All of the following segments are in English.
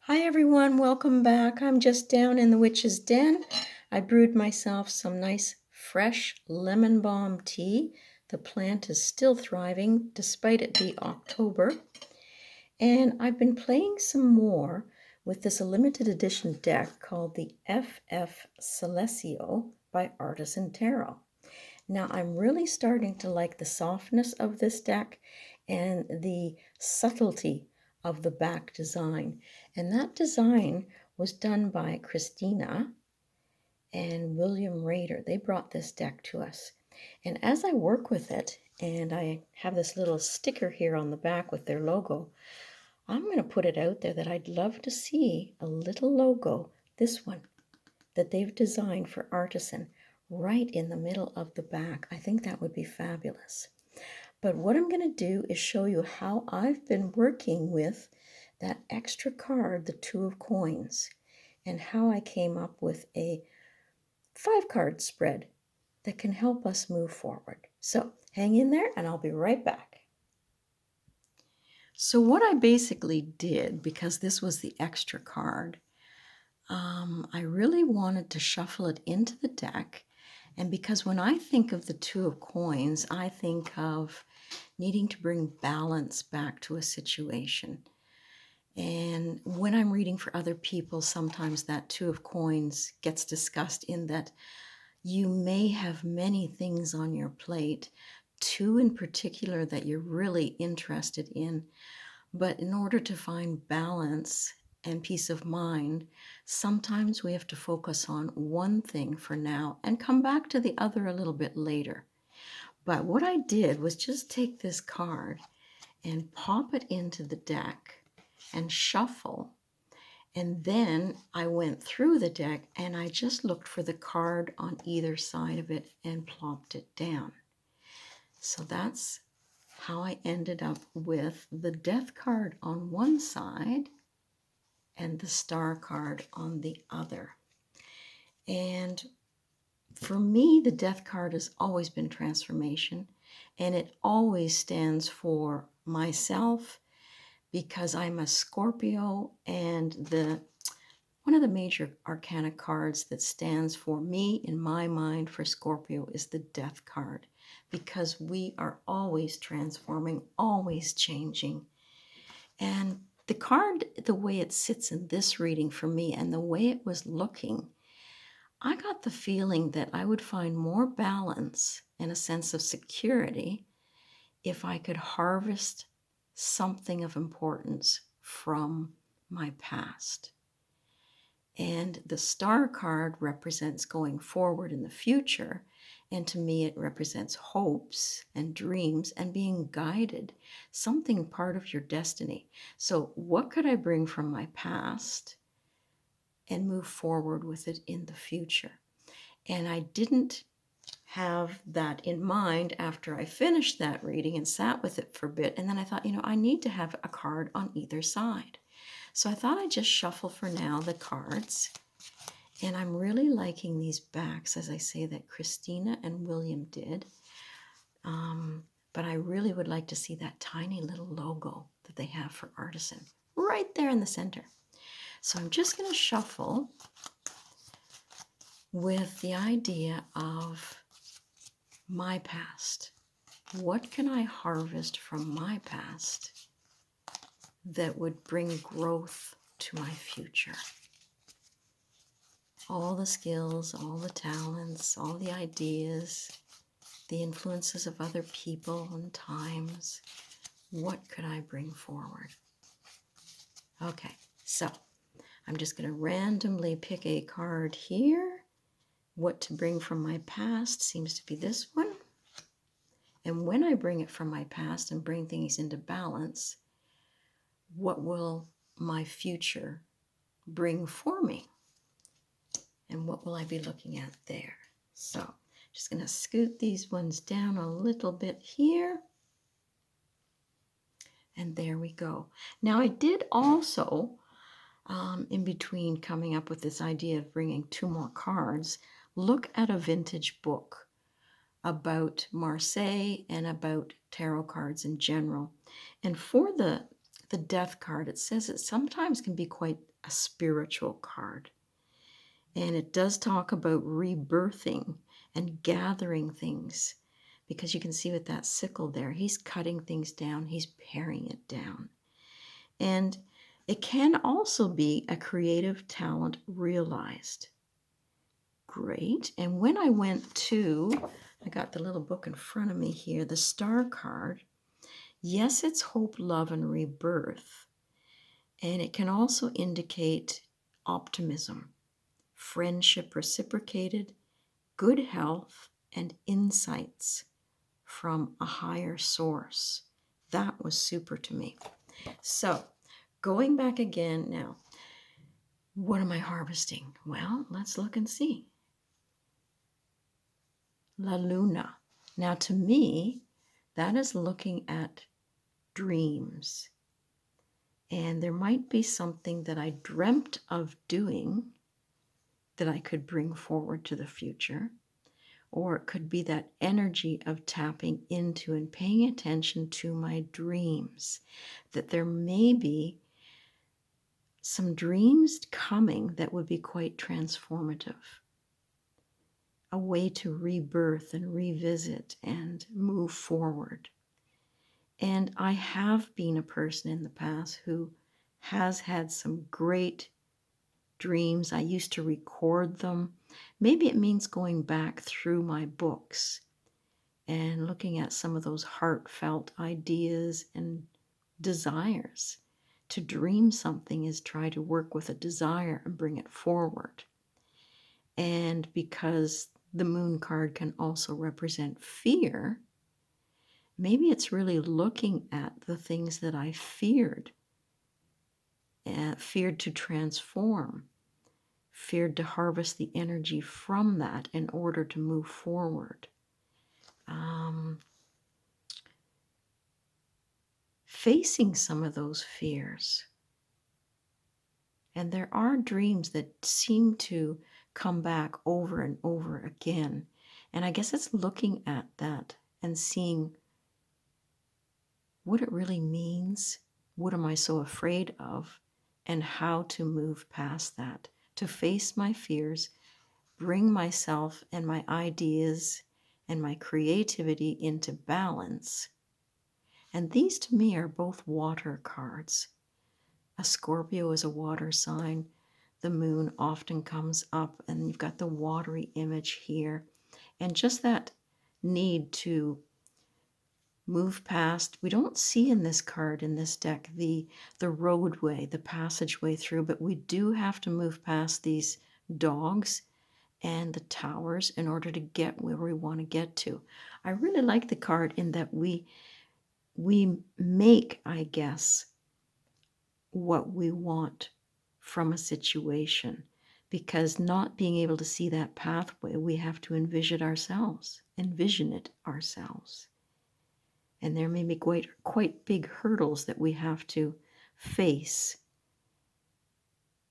Hi everyone, welcome back. I'm just down in the witch's den. I brewed myself some nice fresh lemon balm tea. The plant is still thriving despite it be October. And I've been playing some more with this limited edition deck called the FF Solesio by Artisan Tarot. Now I'm really starting to like the softness of this deck and the subtlety of the back design. And that design was done by Krisztina and William Rader. They brought this deck to us. And as I work with it, and I have this little sticker here on the back with their logo, I'm going to put it out there that I'd love to see a little logo, this one, that they've designed for Artisan, right in the middle of the back. I think that would be fabulous. But what I'm going to do is show you how I've been working with that extra card, the Two of Coins, and how I came up with a 5-card spread that can help us move forward. So hang in there and I'll be right back. So what I basically did, because this was the extra card, I really wanted to shuffle it into the deck. And because when I think of the Two of Coins, I think of needing to bring balance back to a situation. And when I'm reading for other people, sometimes that Two of Coins gets discussed in that you may have many things on your plate, two in particular that you're really interested in. But in order to find balance and peace of mind, sometimes we have to focus on one thing for now and come back to the other a little bit later. But what I did was just take this card and pop it into the deck and shuffle. And then I went through the deck and I just looked for the card on either side of it and plopped it down. So that's how I ended up with the Death card on one side and the Star card on the other. And for me, the Death card has always been transformation, and it always stands for myself because I'm a Scorpio, and one of the major arcana cards that stands for me in my mind for Scorpio is the Death card, because we are always transforming, always changing. And the card, the way it sits in this reading for me and the way it was looking, I got the feeling that I would find more balance and a sense of security if I could harvest something of importance from my past. And the Star card represents going forward in the future. And to me, it represents hopes and dreams and being guided, something part of your destiny. So what could I bring from my past and move forward with it in the future? And I didn't have that in mind after I finished that reading and sat with it for a bit. And then I thought, I need to have a card on either side. So I thought I'd just shuffle for now the cards. And I'm really liking these backs, as I say, that Krisztina and William did. But I really would like to see that tiny little logo that they have for Artisan right there in the center. So I'm just going to shuffle with the idea of my past. What can I harvest from my past that would bring growth to my future? All the skills, all the talents, all the ideas, the influences of other people and times. What could I bring forward? Okay, so I'm just going to randomly pick a card here. What to bring from my past seems to be this one. And when I bring it from my past and bring things into balance, what will my future bring for me? And what will I be looking at there? So just going to scoot these ones down a little bit here. And there we go. Now I did also, in between coming up with this idea of bringing 2 more cards, look at a vintage book about Marseille and about tarot cards in general. And for the Death card, it says it sometimes can be quite a spiritual card. And it does talk about rebirthing and gathering things, because you can see with that sickle there, he's cutting things down, he's paring it down. And it can also be a creative talent realized. Great. And when I went to, I got the little book in front of me here, the Star card. Yes, it's hope, love, and rebirth. And it can also indicate optimism, friendship reciprocated, good health, and insights from a higher source. That was super to me. So, going back again now, what am I harvesting? Well, let's look and see. La Luna. Now, to me, that is looking at dreams. And there might be something that I dreamt of doing that I could bring forward to the future. Or it could be that energy of tapping into and paying attention to my dreams. That there may be some dreams coming that would be quite transformative. A way to rebirth and revisit and move forward. And I have been a person in the past who has had some great dreams. I used to record them. Maybe it means going back through my books and looking at some of those heartfelt ideas and desires. To dream something is try to work with a desire and bring it forward. And because the moon card can also represent fear, maybe it's really looking at the things that I feared to transform, feared to harvest the energy from that in order to move forward. Facing some of those fears. And there are dreams that seem to come back over and over again. And I guess it's looking at that and seeing what it really means, what am I so afraid of, and how to move past that, to face my fears, bring myself and my ideas and my creativity into balance. And these to me are both water cards. A Scorpio is a water sign. The moon often comes up and you've got the watery image here. And just that need to move past. We don't see in this card, in this deck, the roadway, the passageway through, but we do have to move past these dogs and the towers in order to get where we want to get to. I really like the card in that we make, I guess, what we want from a situation, because not being able to see that pathway, we have to envision it ourselves. And there may be quite big hurdles that we have to face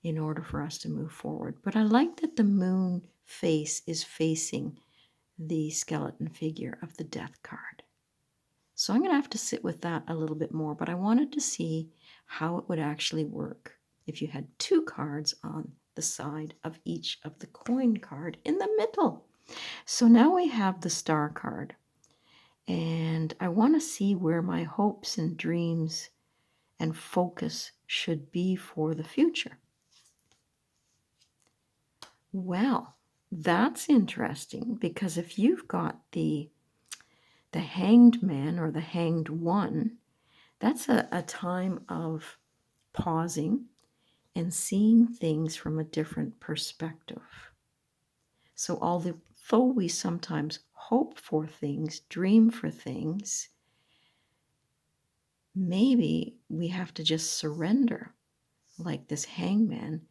in order for us to move forward. But I like that the moon face is facing the skeleton figure of the death card. So I'm going to have to sit with that a little bit more, but I wanted to see how it would actually work if you had two cards on the side of each of the coin card in the middle. So now we have the star card. And I want to see where my hopes and dreams and focus should be for the future. Well, that's interesting, because if you've got the hanged man or the hanged one, that's a time of pausing and seeing things from a different perspective. So although we sometimes hope for things, dream for things, maybe we have to just surrender like this hangman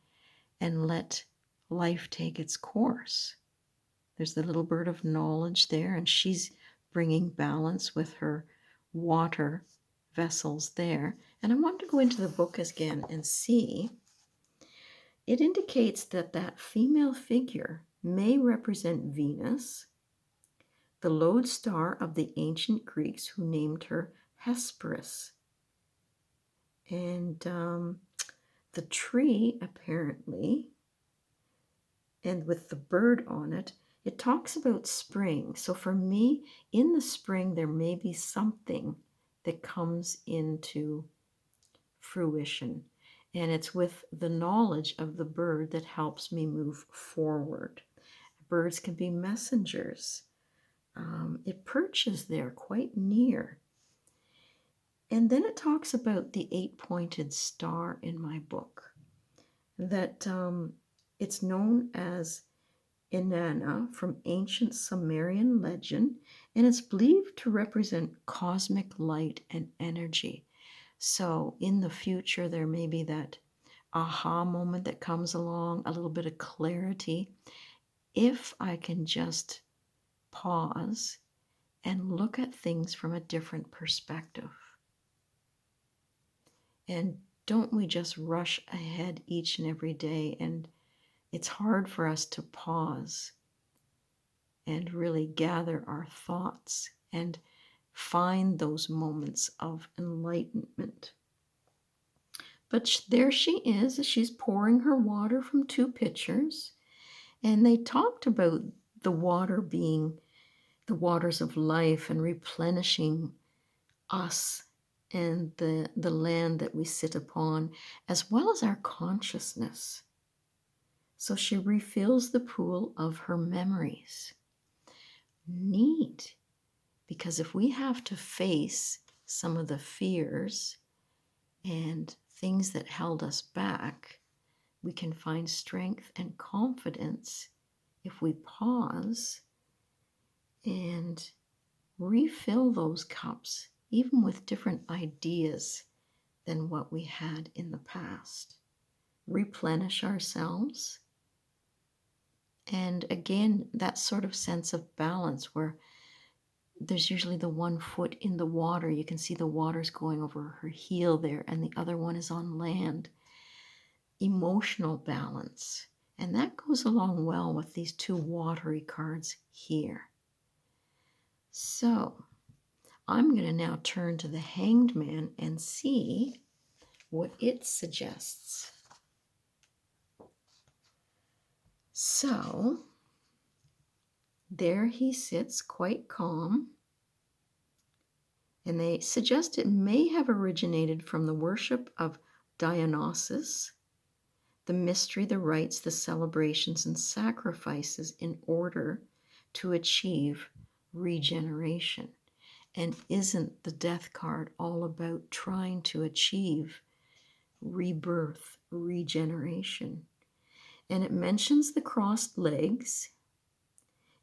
and let life take its course. There's the little bird of knowledge there, and she's bringing balance with her water vessels there. And I want to go into the book again and see. It indicates that female figure may represent Venus, the lodestar of the ancient Greeks who named her Hesperus. And the tree, apparently, and with the bird on it, it talks about spring. So for me, in the spring, there may be something that comes into fruition. And it's with the knowledge of the bird that helps me move forward. Birds can be messengers. It perches there quite near. And then it talks about the 8-pointed star in my book, that it's known as Inanna from ancient Sumerian legend, and it's believed to represent cosmic light and energy. So in the future, there may be that aha moment that comes along, a little bit of clarity. If I can just pause and look at things from a different perspective. And don't we just rush ahead each and every day? And it's hard for us to pause and really gather our thoughts and find those moments of enlightenment. But there she is. She's pouring her water from 2 pitchers. And they talked about the water being the waters of life and replenishing us and the land that we sit upon, as well as our consciousness. So she refills the pool of her memories. Neat, because if we have to face some of the fears and things that held us back, we can find strength and confidence if we pause and refill those cups, even with different ideas than what we had in the past. Replenish ourselves. And again, that sort of sense of balance where there's usually the one foot in the water. You can see the water's going over her heel there, and the other one is on land. Emotional balance. And that goes along well with these 2 watery cards here. So I'm going to now turn to the Hanged Man and see what it suggests. So there he sits, quite calm, and they suggest it may have originated from the worship of Dionysus, the mystery, the rites, the celebrations, and sacrifices in order to achieve regeneration. And isn't the Death card all about trying to achieve rebirth, regeneration? And it mentions the crossed legs,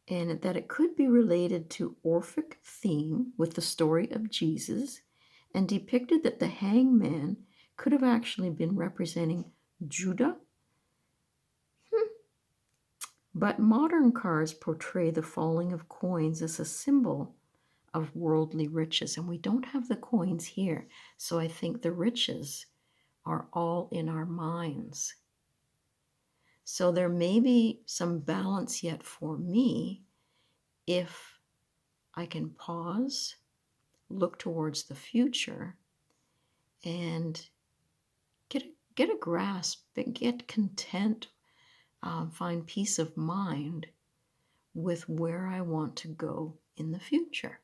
and that it could be related to Orphic theme with the story of Jesus, and depicted that the hangman could have actually been representing Judah. But modern cards portray the falling of coins as a symbol of worldly riches, and we don't have the coins here, so I think the riches are all in our minds. So there may be some balance yet for me if I can pause, look towards the future, and get a grasp, and get content, find peace of mind with where I want to go in the future.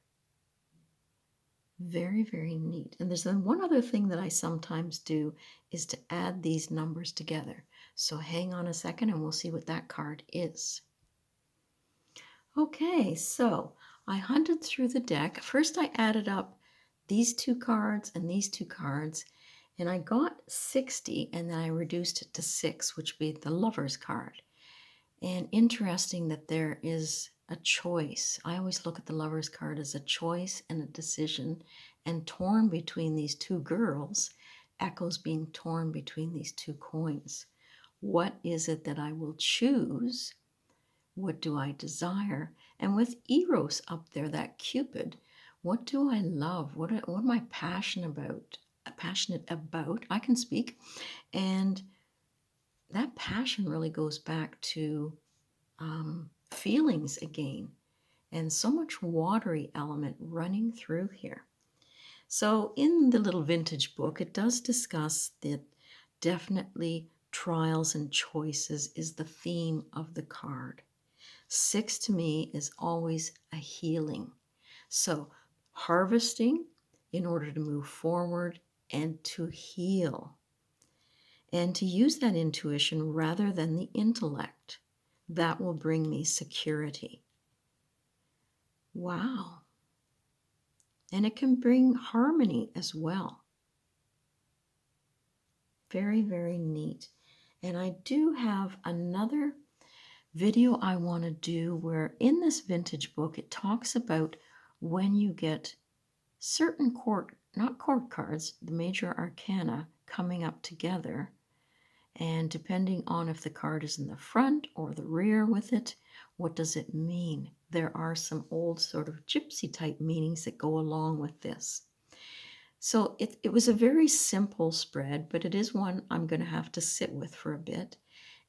Very, very neat. And there's then one other thing that I sometimes do is to add these numbers together. So hang on a second and we'll see what that card is. Okay, so I hunted through the deck. First I added up these 2 cards and these 2 cards, and I got 60, and then I reduced it to 6, which would be the Lover's card. And interesting that there is a choice. I always look at the Lover's card as a choice and a decision, and torn between these 2 girls echoes being torn between these 2 coins. What is it that I will choose? What do I desire? And with Eros up there, that Cupid, what do I love? What am I passionate about? I can speak. And that passion really goes back to feelings again, and so much watery element running through here. So in the little vintage book, it does discuss that Definitely trials and choices is the theme of the card. 6 to me is always a healing. So harvesting in order to move forward and to heal, and to use that intuition rather than the intellect. That will bring me security. Wow. And it can bring harmony as well. Very, very neat. And I do have another video I want to do where in this vintage book it talks about when you get certain not court cards, the major arcana coming up together, and depending on if the card is in the front or the rear with it, what does it mean? There are some old sort of gypsy type meanings that go along with this. So it was a very simple spread, but it is one I'm going to have to sit with for a bit.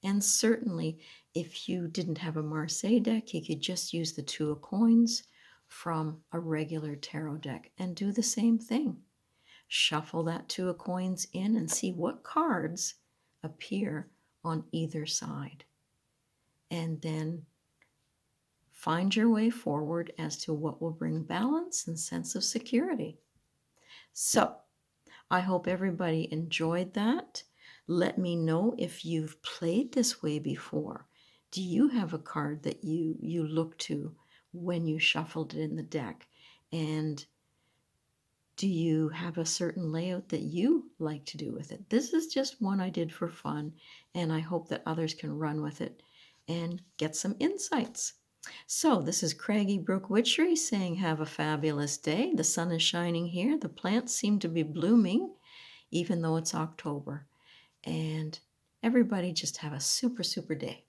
And certainly, if you didn't have a Marseille deck, you could just use the 2 of coins from a regular tarot deck and do the same thing. Shuffle that 2 of coins in and see what cards appear on either side. And then find your way forward as to what will bring balance and sense of security. So, I hope everybody enjoyed that. Let me know if you've played this way before. Do you have a card that you look to when you shuffled it in the deck? And do you have a certain layout that you like to do with it? This is just one I did for fun, and I hope that others can run with it and get some insights. So this is Craigie Brook Witchery saying have a fabulous day. The sun is shining here. The plants seem to be blooming, even though it's October. And everybody just have a super, super day.